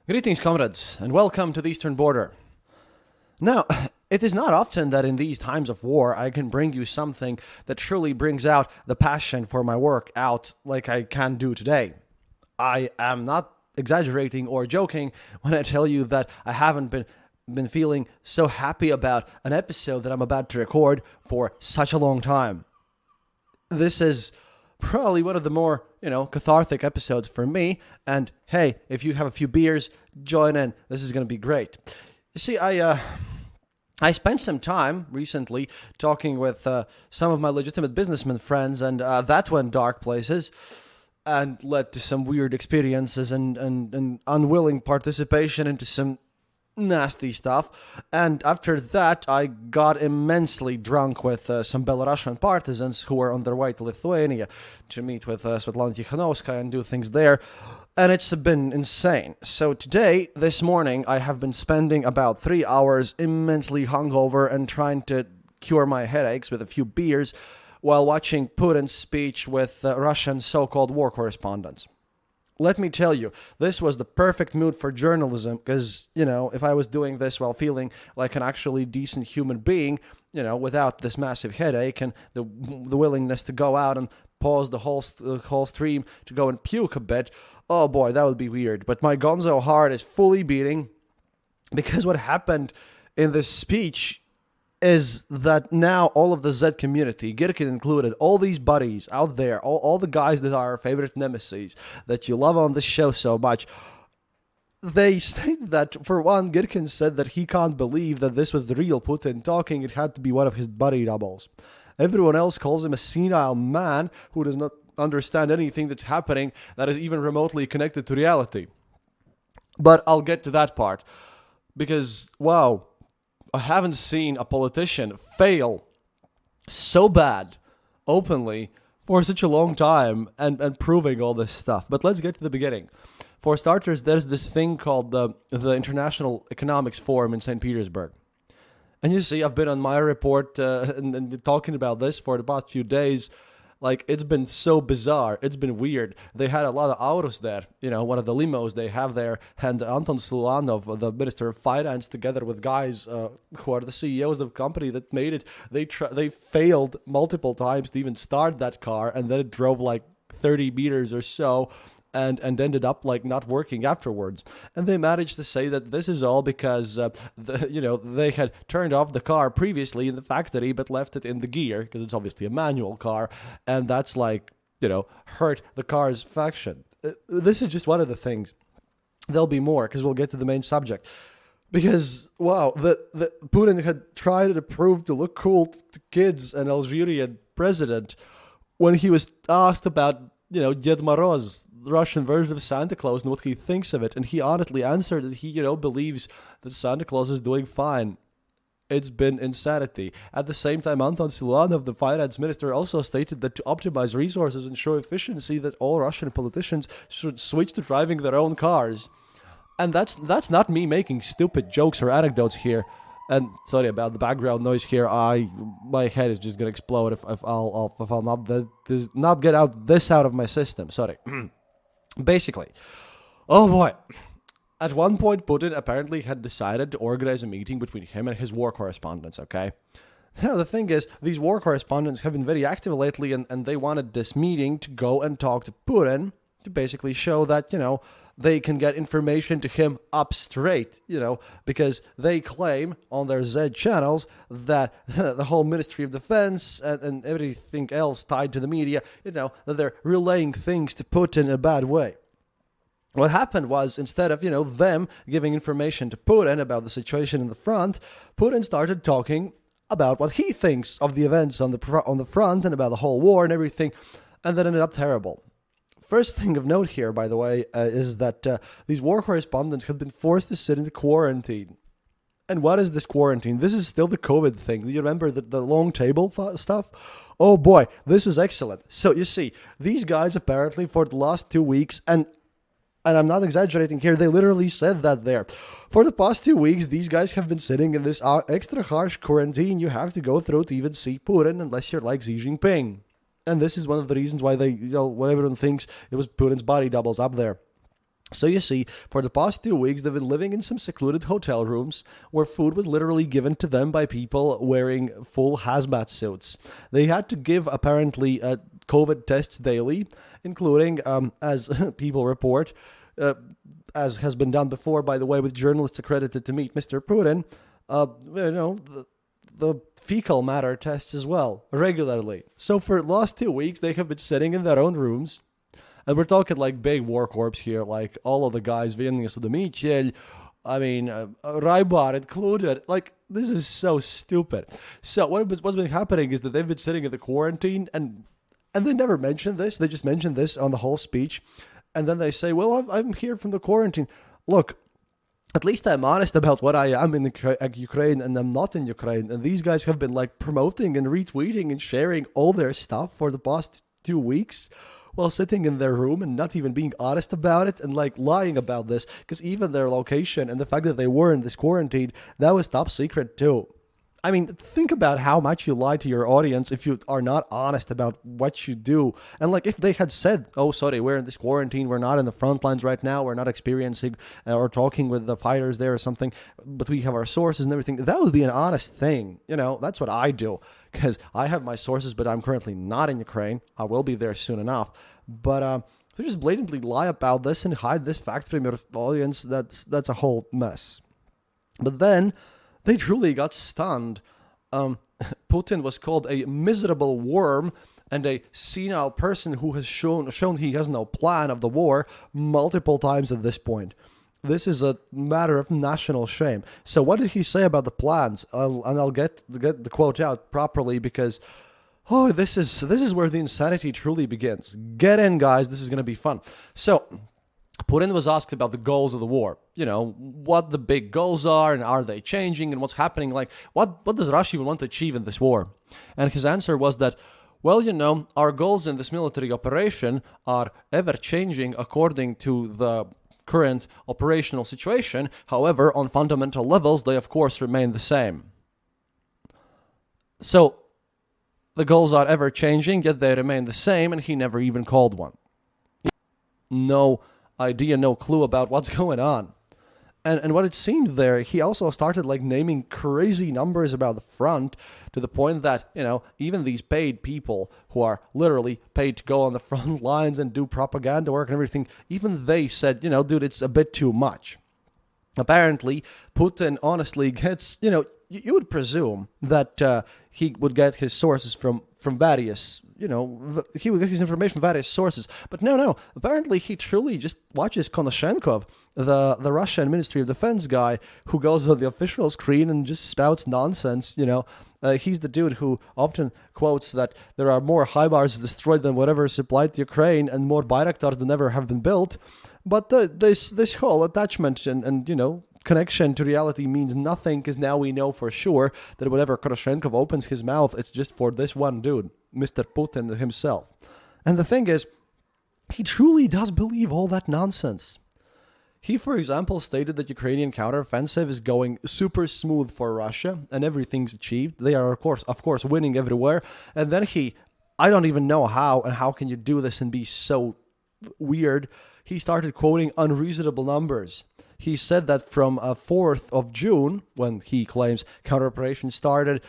Greetings, comrades, and welcome to the Eastern Border. Now, it is not often that in these times of war I can bring you something that truly brings out the passion for my work out like I can do today. I am not exaggerating or joking when I tell you that I haven't been feeling so happy about an episode that I'm about to record for such a long time. This is probably one of the more, cathartic episodes for me. And hey, if you have a few beers, join in. This is going to be great. You see, I spent some time recently talking with some of my legitimate businessman friends, and that went dark places and led to some weird experiences and unwilling participation into some nasty stuff. And after that, I got immensely drunk with some Belarusian partisans who were on their way to Lithuania to meet with Svetlana Tikhanovskaya and do things there. And it's been insane. So today, this morning, I have been spending about 3 hours immensely hungover and trying to cure my headaches with a few beers while watching Putin's speech with Russian so-called war correspondents. Let me tell you, this was the perfect mood for journalism because, if I was doing this while feeling like an actually decent human being, without this massive headache and the willingness to go out and pause the whole stream to go and puke a bit, oh boy, that would be weird. But my gonzo heart is fully beating because what happened in this speech is that now all of the Z community, Girkin included, all these buddies out there, all the guys that are our favorite nemesis, that you love on this show so much, they stated that, for one, Girkin said that he can't believe that this was the real Putin talking, it had to be one of his buddy doubles. Everyone else calls him a senile man who does not understand anything that's happening that is even remotely connected to reality. But I'll get to that part, because, wow, I haven't seen a politician fail so bad openly for such a long time and proving all this stuff. But let's get to the beginning. For starters, there's this thing called the International Economics Forum in St. Petersburg. And you see, I've been on my report and talking about this for the past few days. Like, it's been so bizarre. It's been weird. They had a lot of autos there. One of the limos they have there. And Anton Siluanov, the Minister of Finance, together with guys who are the CEOs of the company that made it, they failed multiple times to even start that car. And then it drove like 30 meters or so and ended up like not working afterwards. And they managed to say that this is all because they had turned off the car previously in the factory but left it in the gear because it's obviously a manual car, and that's like hurt the car's function. This is just one of the things. There'll be more because we'll get to the main subject. Because wow, the Putin had tried to prove to look cool to kids, an Algerian president, when he was asked about Ded Moroz, the Russian version of Santa Claus, and what he thinks of it. And he honestly answered that he, believes that Santa Claus is doing fine. It's been insanity. At the same time, Anton Siluanov, the finance minister, also stated that to optimize resources and show efficiency, that all Russian politicians should switch to driving their own cars. And that's not me making stupid jokes or anecdotes here. And sorry about the background noise here. My head is just gonna explode if I'll not get this out of my system. Sorry. Basically, oh boy. At one point, Putin apparently had decided to organize a meeting between him and his war correspondents. Okay. Now the thing is, these war correspondents have been very active lately, and they wanted this meeting to go and talk to Putin to basically show that they can get information to him up straight, because they claim on their Z channels that the whole Ministry of Defense and everything else tied to the media, that they're relaying things to Putin in a bad way. What happened was, instead of, them giving information to Putin about the situation in the front, Putin started talking about what he thinks of the events on the front and about the whole war and everything, and that ended up terrible. First thing of note here, by the way, is that these war correspondents have been forced to sit into quarantine. And what is this quarantine? This is still the COVID thing. Do you remember the long table stuff? Oh boy, this was excellent. So you see, these guys apparently for the last 2 weeks, and I'm not exaggerating here, they literally said that there. For the past 2 weeks, these guys have been sitting in this extra harsh quarantine you have to go through to even see Putin unless you're like Xi Jinping. And this is one of the reasons why what everyone thinks it was Putin's body doubles up there. So you see, for the past 2 weeks, they've been living in some secluded hotel rooms where food was literally given to them by people wearing full hazmat suits. They had to give, apparently, COVID tests daily, including, as people report, as has been done before, by the way, with journalists accredited to meet Mr. Putin, the fecal matter tests as well, regularly. So for the last 2 weeks, they have been sitting in their own rooms. And we're talking like big war corps here, like all of the guys, Vilnius, Michel, Rybar included. Like, this is so stupid. So what's been happening is that they've been sitting in the quarantine, and they never mentioned this. They just mentioned this on the whole speech. And then they say, well, I'm here from the quarantine. Look, at least I'm honest about what I am in Ukraine and I'm not in Ukraine. And these guys have been like promoting and retweeting and sharing all their stuff for the past 2 weeks, while sitting in their room and not even being honest about it and like lying about this, because even their location and the fact that they were in this quarantine, that was top secret too. I mean, think about how much you lie to your audience if you are not honest about what you do. And like if they had said, oh, sorry, we're in this quarantine, we're not in the front lines right now, we're not experiencing or talking with the fighters there or something, but we have our sources and everything, that would be an honest thing. You know, that's what I do, because I have my sources, but I'm currently not in Ukraine. I will be there soon enough. But they just blatantly lie about this and hide this fact from your audience. That's a whole mess. But then they truly got stunned. Putin was called a miserable worm and a senile person who has shown he has no plan of the war multiple times at this point. This is a matter of national shame. So what did he say about the plans? I'll get the quote out properly, because this is where the insanity truly begins. Get in, guys. This is going to be fun. So Putin was asked about the goals of the war. You know, what the big goals are and are they changing and what's happening. Like, what does Russia even want to achieve in this war? And his answer was that, well, you know, our goals in this military operation are ever changing according to the current operational situation. However, on fundamental levels, they of course remain the same. So the goals are ever changing, yet they remain the same, and he never even called one. No idea, no clue about what's going on. And what it seemed there, he also started like naming crazy numbers about the front, to the point that, you know, even these paid people who are literally paid to go on the front lines and do propaganda work and everything, even they said, you know, dude, it's a bit too much. Apparently, Putin honestly gets, you know, you would presume that he would get his sources from various, you know, he would get his information from various sources. But no. Apparently, he truly just watches Konashenkov, the Russian Ministry of Defense guy, who goes on the official screen and just spouts nonsense, you know. He's the dude who often quotes that there are more HIMARS destroyed than whatever is supplied to Ukraine and more Bayraktars than ever have been built. But this whole attachment and you know, connection to reality means nothing, because now we know for sure that whenever Konashenkov opens his mouth, it's just for this one dude, Mr. Putin himself. And the thing is, he truly does believe all that nonsense. He, for example, stated that Ukrainian counteroffensive is going super smooth for Russia and everything's achieved. They are, of course, winning everywhere. And then I don't even know how, and how can you do this and be so weird, he started quoting unreasonable numbers. He said that from 4th of June, when he claims counter-operation started,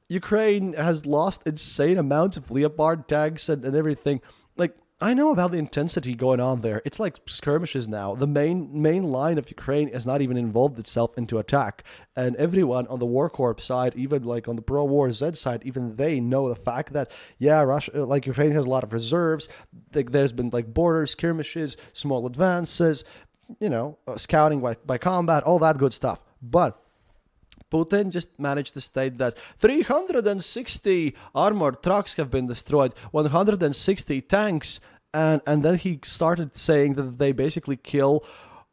Ukraine has lost insane amounts of Leopard tanks and everything. Like, I know about the intensity going on there. It's like skirmishes now. The main line of Ukraine has not even involved itself into attack. And everyone on the War Corps side, even like on the pro-war Z side, even they know the fact that, yeah, Russia, like Ukraine has a lot of reserves. There's been like border skirmishes, small advances, you know, scouting by combat, all that good stuff. But Putin just managed to state that 360 armored trucks have been destroyed, 160 tanks, and then he started saying that they basically kill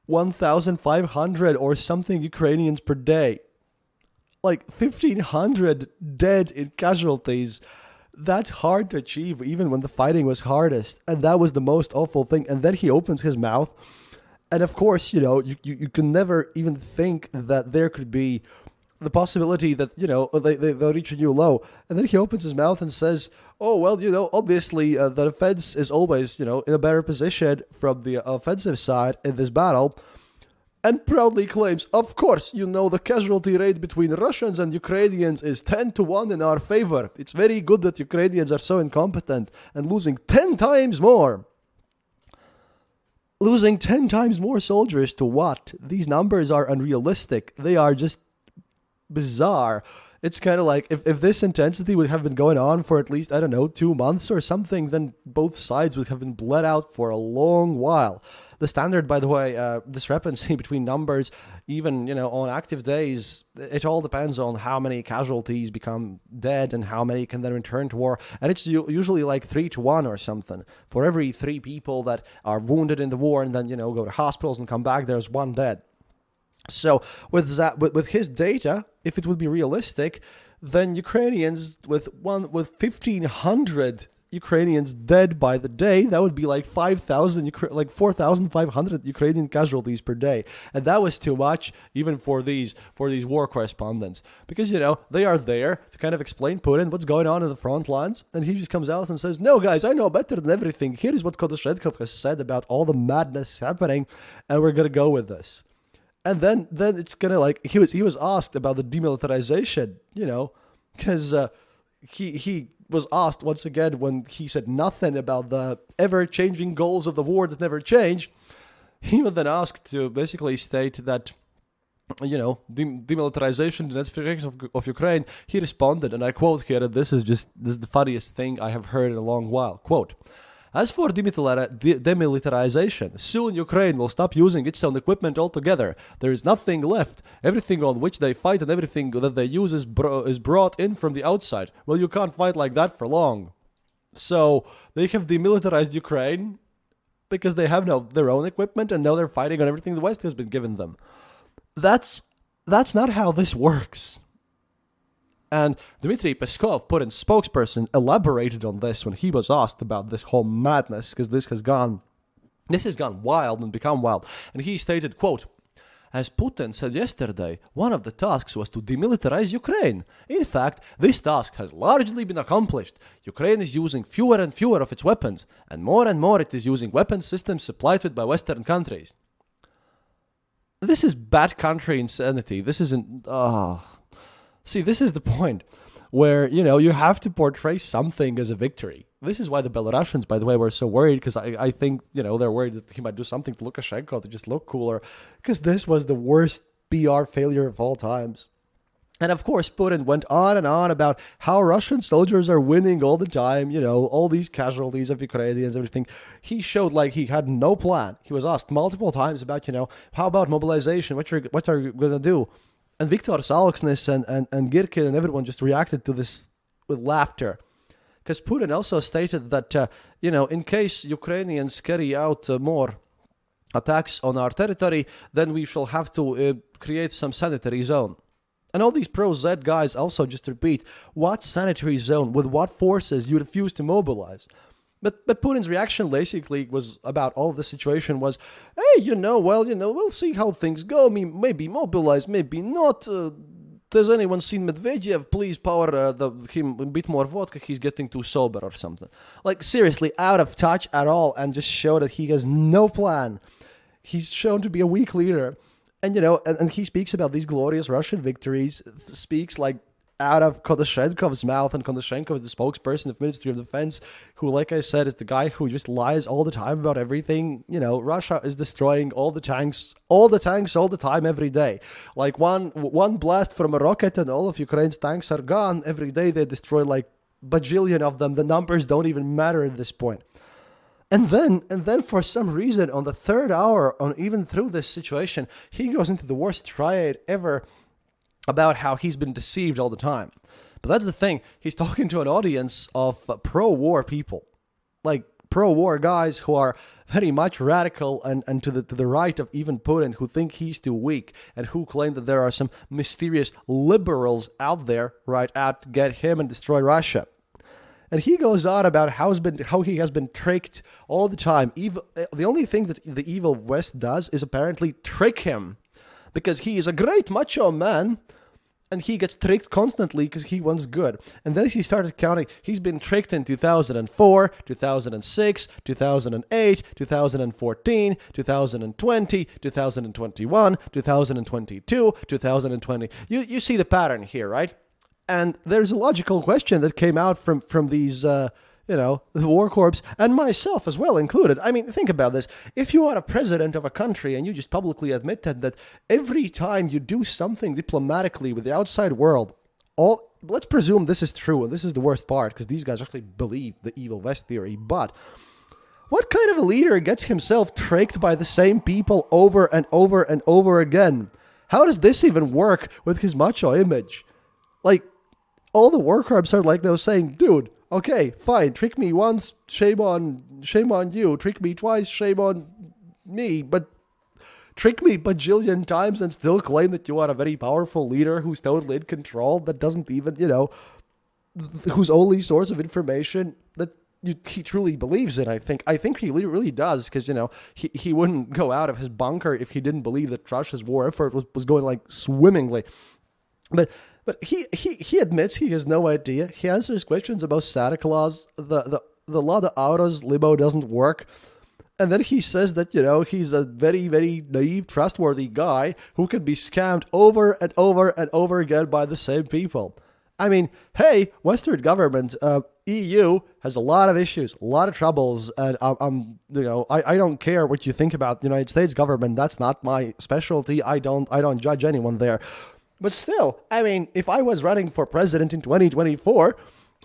1,500 or something Ukrainians per day. Like 1,500 dead in casualties. That's hard to achieve even when the fighting was hardest. And that was the most awful thing. And then he opens his mouth. And of course, you know, you can never even think that there could be the possibility that, they'll reach a new low. And then he opens his mouth and says, oh, well, obviously the defense is always, in a better position from the offensive side in this battle. And proudly claims, of course, the casualty rate between Russians and Ukrainians is 10-1 in our favor. It's very good that Ukrainians are so incompetent and losing 10 times more. Losing 10 times more soldiers to what? These numbers are unrealistic. They are just bizarre. It's kind of like if this intensity would have been going on for at least, 2 months or something, then both sides would have been bled out for a long while. The standard, by the way, discrepancy between numbers, even, on active days, it all depends on how many casualties become dead and how many can then return to war. And it's usually like 3-1 or something. For every 3 people that are wounded in the war and then, go to hospitals and come back, there's 1 dead. So with that, with his data, if it would be realistic, then Ukrainians with 1,500 Ukrainians dead by the day, that would be like 4,500 Ukrainian casualties per day, and that was too much even for these war correspondents, because they are there to kind of explain Putin what's going on in the front lines, and he just comes out and says, "No, guys, I know better than everything. Here is what Kodoshenkov has said about all the madness happening, and we're gonna go with this." And then it's gonna like he was asked about the demilitarization, because he was asked once again when he said nothing about the ever-changing goals of the war that never change. He was then asked to basically state that, demilitarization, denazification of Ukraine. He responded, and I quote here, and this is the funniest thing I have heard in a long while. Quote, "As for demilitarization, soon Ukraine will stop using its own equipment altogether. There is nothing left. Everything on which they fight and everything that they use is brought in from the outside. Well, you can't fight like that for long." So they have demilitarized Ukraine because they have their own equipment, and now they're fighting on everything the West has been given them. That's not how this works. And Dmitry Peskov, Putin's spokesperson, elaborated on this when he was asked about this whole madness, because this has gone wild and become wild. And he stated, quote, "As Putin said yesterday, one of the tasks was to demilitarize Ukraine. In fact, this task has largely been accomplished. Ukraine is using fewer and fewer of its weapons, and more it is using weapon systems supplied to it by Western countries." This is bad country insanity. This isn't... See, this is the point where, you have to portray something as a victory. This is why the Belarusians, by the way, were so worried, because I think, they're worried that he might do something to Lukashenko to just look cooler, because this was the worst PR failure of all times. And of course, Putin went on and on about how Russian soldiers are winning all the time, all these casualties of Ukrainians, everything. He showed like he had no plan. He was asked multiple times about, how about mobilization? What are you going to do? And Viktor Salksnis and Girkin and everyone just reacted to this with laughter. Because Putin also stated that, in case Ukrainians carry out more attacks on our territory, then we shall have to create some sanitary zone. And all these pro-Z guys also just repeat, what sanitary zone, with what forces you refuse to mobilize? But Putin's reaction basically was about all the situation was, hey, we'll see how things go. Maybe mobilize, maybe not. Has anyone seen Medvedev? Please power him a bit more vodka. He's getting too sober or something. Like, seriously, out of touch at all, and just show that he has no plan. He's shown to be a weak leader. And, and he speaks about these glorious Russian victories, speaks like out of Kodoshenkov's mouth, and Kodoshenkov is the spokesperson of Ministry of Defense, who, like I said, is the guy who just lies all the time about everything. Russia is destroying all the tanks all the time, every day. Like one blast from a rocket and all of Ukraine's tanks are gone. Every day they destroy like bajillion of them. The numbers don't even matter at this point. And then for some reason, on the third hour, even through this situation, he goes into the worst tirade ever about how he's been deceived all the time. But that's the thing. He's talking to an audience of pro-war people. Like pro-war guys who are very much radical and to the right of even Putin, who think he's too weak and who claim that there are some mysterious liberals out there right out to get him and destroy Russia. And he goes on about how he has been tricked all the time. The only thing that the evil West does is apparently trick him, because he is a great macho man, And he gets tricked constantly because he wants good. And then he started counting. He's been tricked in 2004, 2006, 2008, 2014, 2020, 2021, 2022, 2020. You see the pattern here, right? And there's a logical question that came out from these, the war corps, and myself as well included. I mean, think about this. If you are a president of a country and you just publicly admitted that every time you do something diplomatically with the outside world, let's presume this is true, and this is the worst part, because these guys actually believe the evil West theory, but what kind of a leader gets himself tricked by the same people over and over and over again? How does this even work with his macho image? Like, all the war corps are like, saying, dude, okay, fine, trick me once, shame on you. Trick me twice, shame on me. But trick me bajillion times and still claim that you are a very powerful leader who's totally in control, that doesn't even, whose only source of information that he truly believes in, I think he really does, because, he wouldn't go out of his bunker if he didn't believe that Russia's war effort was going, like, swimmingly. But he admits he has no idea. He answers questions about Santa Claus. The law de autos limo doesn't work. And then he says that, he's a very, very naive, trustworthy guy who can be scammed over and over and over again by the same people. I mean, hey, Western government, EU has a lot of issues, a lot of troubles, and I don't care what you think about the United States government. That's not my specialty. I don't judge anyone there. But still, I mean, if I was running for president in 2024,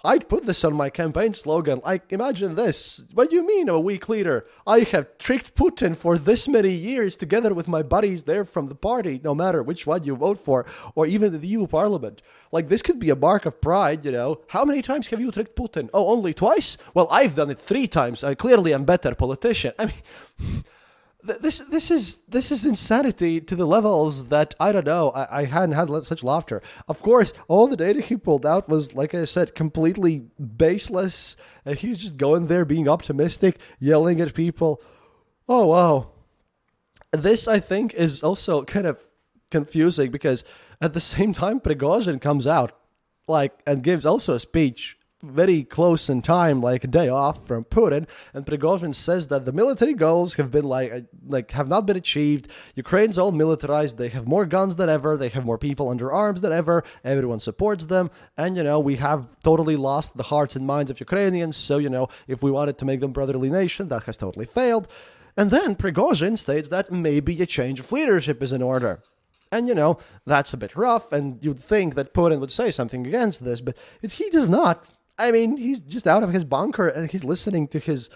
I'd put this on my campaign slogan. Like, imagine this. What do you mean, I'm a weak leader? I have tricked Putin for this many years together with my buddies there from the party, no matter which one you vote for, or even the EU Parliament. Like, this could be a mark of pride, How many times have you tricked Putin? Oh, only twice? Well, I've done it 3 times. I clearly am a better politician. I mean... This is insanity to the levels that, I don't know, I hadn't had such laughter. Of course, all the data he pulled out was, like I said, completely baseless, and he's just going there being optimistic, yelling at people. Oh, wow. This, I think, is also kind of confusing, because at the same time, Prigozhin comes out, and gives also a speech very close in time, like a day off from Putin, and Prigozhin says that the military goals have been have not been achieved. Ukraine's all militarized. They have more guns than ever. They have more people under arms than ever. Everyone supports them, and we have totally lost the hearts and minds of Ukrainians. So if we wanted to make them a brotherly nation, that has totally failed. And then Prigozhin states that maybe a change of leadership is in order. And, that's a bit rough, and you'd think that Putin would say something against this, but he does not. I mean, he's just out of his bunker, and he's listening to his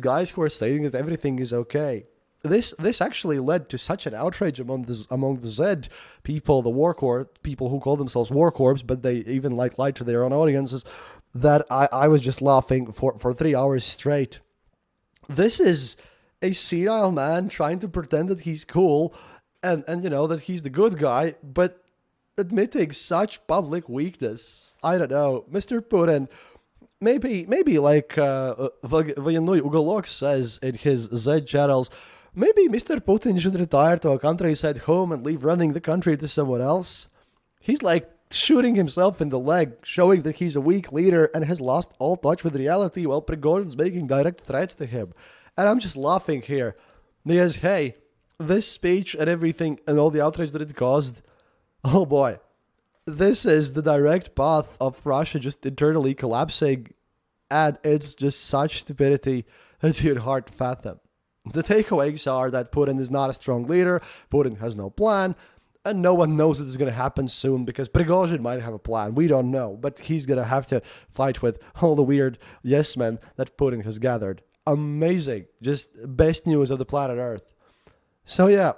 guys who are saying that everything is okay. This actually led to such an outrage among the Z people, the war corps, people who call themselves war corps, but they even lied to their own audiences, that I was just laughing for 3 hours straight. This is a senile man trying to pretend that he's cool and that he's the good guy, but admitting such public weakness. I don't know, Mr. Putin, maybe like Voyennoy Ugolok says in his Z channels, maybe Mr. Putin should retire to a countryside home and leave running the country to someone else. He's shooting himself in the leg, showing that he's a weak leader and has lost all touch with reality, while Prigozhin's making direct threats to him. And I'm just laughing here, because, hey, this speech and everything and all the outrage that it caused, oh boy. This is the direct path of Russia just internally collapsing, and it's just such stupidity that you'd hard to fathom. The takeaways are that Putin is not a strong leader, Putin has no plan, and no one knows what is going to happen soon, because Prigozhin might have a plan. We don't know, but he's going to have to fight with all the weird yes men that Putin has gathered. Amazing. Just best news of the planet Earth. So yeah.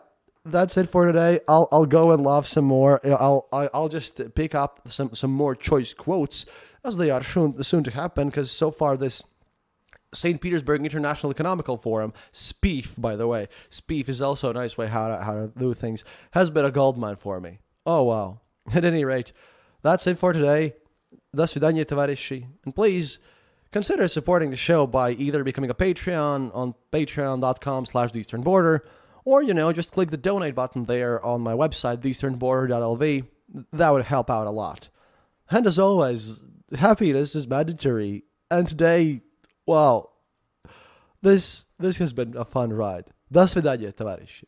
That's it for today. I'll go and laugh some more. I'll just pick up some more choice quotes as they are soon to happen, because so far this St. Petersburg International Economical Forum, SPEEF, by the way, SPEEF is also a nice way how to do things, has been a goldmine for me. Oh wow. At any rate, that's it for today. До свидания, товарищи. And please consider supporting the show by either becoming a Patreon on patreon.com/theeasternborder, or, just click the donate button there on my website, theeasternborder.lv. that would help out a lot. And as always, happiness is mandatory. And today, well, this has been a fun ride. До свидания, товарищи.